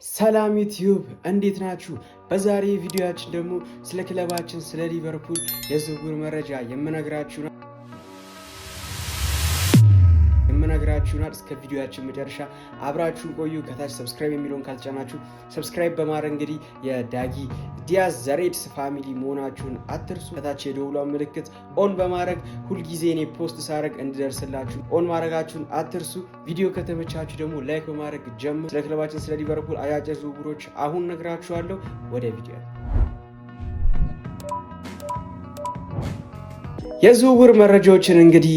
ሰላም ዩቲዩብ እንዴት ናችሁ? በዛሬ ቪዲዮአችን ደግሞ ስለ ክለባችን ስለ ሊቨርፑል የዝውውር መረጃ የምነግራችሁና እስከ ቪዲዮአችን መጨረሻ አብራችሁን ቆዩ። ከታች ሰብስክራይብ የሚለውን ካልተጫናችሁ ሰብስክራይብ በማድረግ እንግዲህ የዳጊ ዲያዝ ዘሬድስ ፋሚሊ መሆናችሁን አትርሱ። ከታች የደውሏን ምልክት ኦን በማድረግ ሁልጊዜ እኔ ፖስት ሳደርግ እንዲደርስላችሁ ኦን ማድረጋችሁን አትርሱ። ቪዲዮ ከተመቻችሁ ደግሞ ላይክ በማድረግ ጀምሩ። ስለ ክለባችን ስለ ሊቨርፑል አጫጭር ዝውውሮች አሁን ነግራችኋለሁ። ወደ ቪዲዮ የዝውውር መረጃዎችን እንግዲህ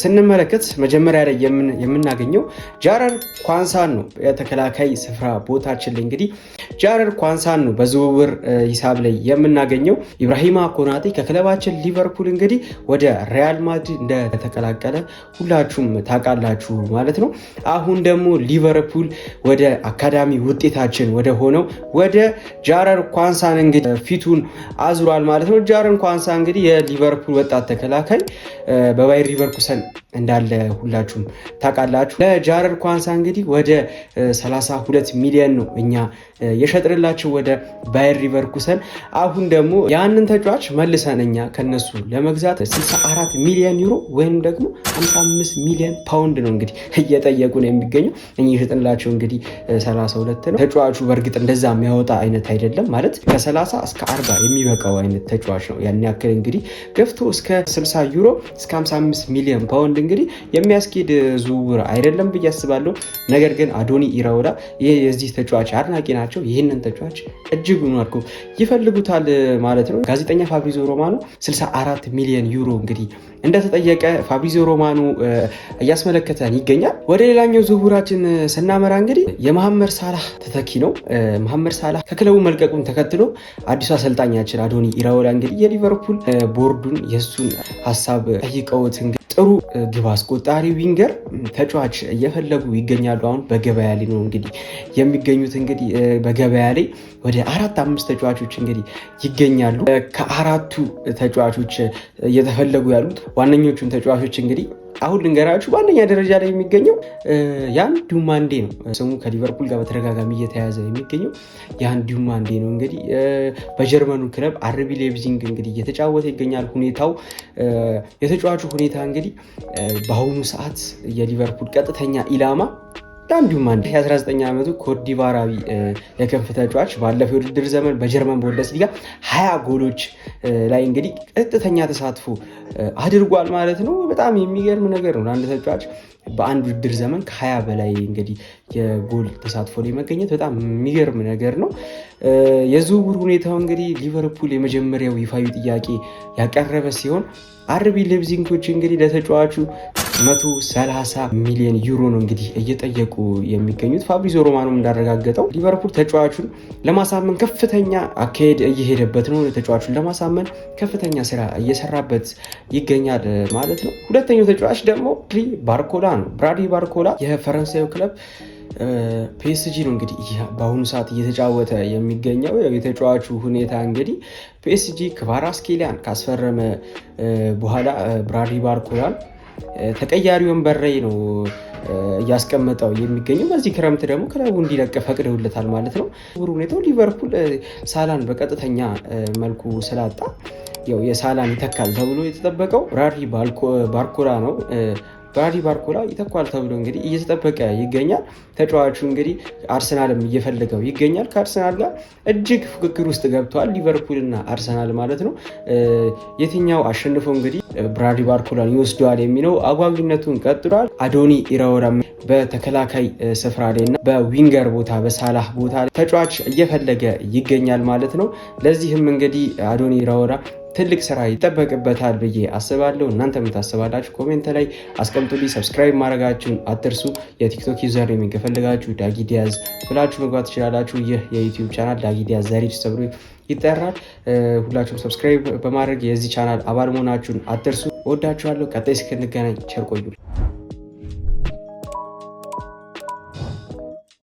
ስንመለከት መጀመሪያ ላይ የምናገኘው ጃረር ኳንሳን ነው። የተከላካይ ስፍራ ቦታችን ላይ እንግዲህ ጃረር ኳንሳን ነው በዝውውር ሂሳብ ላይ የምናገኘው። ኢብራሂማ ኮናቴ ከክለባችን ሊቨርፑል እንግዲህ ወደ ሪያል ማድሪድ እንደተቀላቀለ ሁላችሁም ታውቃላችሁ ማለት ነው። አሁን ደግሞ ሊቨርፑል ወደ አካዳሚ ውጤታችን ወደ ሆነው ወደ ጃረር ኳንሳን እንግዲህ ፊቱን አዙሯል ማለት ነው። ጃረር ኳንሳ እንግዲህ የሊቨርፑል ወጣት ተከላካይ በባየር ሊቨርኩሰን እንዳለ ሁላችሁም ታውቃላችሁ። ለጃረር ኳንሳ እንግዲህ ወደ 32 ሚሊዮን ነው እኛ የሸጥንላቸው ወደ ባየር ሊቨርኩሰን። አሁን ደግሞ ያንን ተጫዋች መልሰን እኛ ከነሱ ለመግዛት 64 ሚሊዮን ዩሮ ወይም ደግሞ 55 ሚሊዮን ፓውንድ ነው እንግዲህ እየጠየቁ ነው የሚገኘው። እኛ የሸጥንላቸው እንግዲህ 32 ነው። ተጫዋቹ በእርግጥ እንደዛ የሚያወጣ አይነት አይደለም ማለት ከ30 እስከ 40 የሚበቃው አይነት ተጫዋች ነው። ያን ያክል እንግዲህ ገፍቶ እስከ 60 ዩሮ እስከ 55 ሚሊዮን ፓውንድ እንግዲህ የሚያስኬድ ዝውውር አይደለም ብዬ አስባለሁ። ነገር ግን አዶኒ ኢራኦላ የዚህ ተጫዋች አድናቂ ናቸው። ይህንን ተጫዋች እጅጉን አድርጎ ይፈልጉታል ማለት ነው። ጋዜጠኛ ፋብሪዚዮ ሮማኖ 64 ሚሊዮን ዩሮ እንግዲህ እንደተጠየቀ ፋብሪዚዮ ሮማኖ እያስመለከተን ይገኛል። ወደ ሌላኛው ዝውውራችን ስናመራ እንግዲህ የመሐመድ ሳላህ ተተኪ ነው። መሐመድ ሳላህ ከክለቡ መልቀቁን ተከትሎ አዲሱ አሰልጣኛችን አዶኒ ኢራኦላ እንግዲህ የሊቨርፑል ቦርዱን የሱን ሀሳብ ጠይቀውት ጥሩ ግብ አስቆጣሪ ዊንገር ተጫዋች እየፈለጉ ይገኛሉ። አሁን በገበያ ላይ ነው እንግዲህ የሚገኙት። እንግዲህ በገበያ ላይ ወደ 4-5 ተጫዋቾች እንግዲህ ይገኛሉ። ከአራቱ ተጫዋቾች እየተፈለጉ ያሉት ዋነኞቹን ተጫዋቾች እንግዲህ አሁን ልንገራችሁ። በአንደኛ ደረጃ ላይ የሚገኘው ያን ዲማንዴ ነው። ስሙ ከሊቨርፑል ጋር በተደጋጋሚ እየተያዘ የሚገኘው ያን ዲማንዴ ነው። እንግዲህ በጀርመኑ ክለብ አርቢ ሌፕዚግ እንግዲህ እየተጫወተ ይገኛል። ሁኔታው የተጫዋቹ ሁኔታ እንግዲህ በአሁኑ ሰዓት የሊቨርፑል ቀጥተኛ ኢላማ ዳንዲም አንድ የ19 ዓመቱ ኮትዲቫራዊ የክንፍ ተጫዋች ባለፈው የውድድር ዘመን በጀርመን ቡንደስሊጋ 20 ጎሎች ላይ እንግዲህ ቀጥተኛ ተሳትፎ አድርጓል ማለት ነው። በጣም የሚገርም ነገር ነው። አንድ ተጫዋች በአንድ ውድድር ዘመን ከ20 በላይ እንግዲህ የጎል ተሳትፎ ላይ መገኘት በጣም የሚገርም ነገር ነው። የዝውውር ሁኔታው እንግዲህ ሊቨርፑል የመጀመሪያው ይፋዊ ጥያቄ ያቀረበ ሲሆን አርቢ ሌፕዚጎች እንግዲህ ለተጫዋቹ 130 ሚሊዮን ዩሮ ነው እንግዲህ እየጠየቁ የሚገኙት። ፋብሪዚዮ ሮማኖም እንዳረጋገጠው ሊቨርፑል ተጫዋቹን ለማሳመን ከፍተኛ አካሄድ እየሄደበት ነው። ተጫዋቹን ለማሳመን ከፍተኛ ስራ እየሰራበት ይገኛል ማለት ነው። ሁለተኛው ተጫዋች ደግሞ ብራድሊ ባርኮላ የፈረንሳዩ ክለብ ፒኤስጂ ነው እንግዲህ በአሁኑ ሰዓት እየተጫወተ የሚገኘው። የተጫዋቹ ሁኔታ እንግዲህ ፒኤስጂ ክቫራትስኬሊያን ካስፈረመ በኋላ ብራድሊ ባርኮላን ተቀያሪ ወንበር ላይ ነው እያስቀመጠው የሚገኘው። በዚህ ክረምት ደግሞ ክለቡ እንዲለቅ ፈቅደውለታል ማለት ነው። ሁኔታው ሊቨርፑል ሳላን በቀጥተኛ መልኩ ስላጣ ያው የሳላን ይተካል ተብሎ የተጠበቀው ብራድሊ ባርኮላ ነው። ብራድሊ ባርኮላ ይተኳል ተብሎ እንግዲህ እየተጠበቀ ይገኛል። ተጫዋቹ እንግዲህ አርሰናልም እየፈለገው ይገኛል። ከአርሰናል ጋር እጅግ ፍክክር ውስጥ ገብተዋል ሊቨርፑልና አርሰናል ማለት ነው። የትኛው አሸንፈው እንግዲህ ብራድሊ ባርኮላን ይወስደዋል የሚለው አጓጊነቱን ቀጥሏል። አዶኒ ኢራኦላ በተከላካይ ስፍራ ላይ እና በዊንገር ቦታ በሳላህ ቦታ ተጫዋች እየፈለገ ይገኛል ማለት ነው። ለዚህም እንግዲህ አዶኒ ኢራኦላ ትልቅ ስራ ይጠበቅበታል ብዬ አስባለሁ። እናንተ የምታስባላችሁ ኮሜንት ላይ አስቀምጡልኝ። ሰብስክራይብ ማድረጋችሁን አትርሱ። የቲክቶክ ዩዘር የሚፈልጋችሁ ዳጊ ዲያዝ ብላችሁ መግባት ትችላላችሁ። ይህ የዩቲዩብ ቻናል ዳጊ ዲያዝ ዘሬድስ ተብሎ ይጠራል። ሁላችሁም ሰብስክራይብ በማድረግ የዚህ ቻናል አባል መሆናችሁን አትርሱ። ወዳችኋለሁ። ቀጣይ እስክንገናኝ ቸር ቆዩ።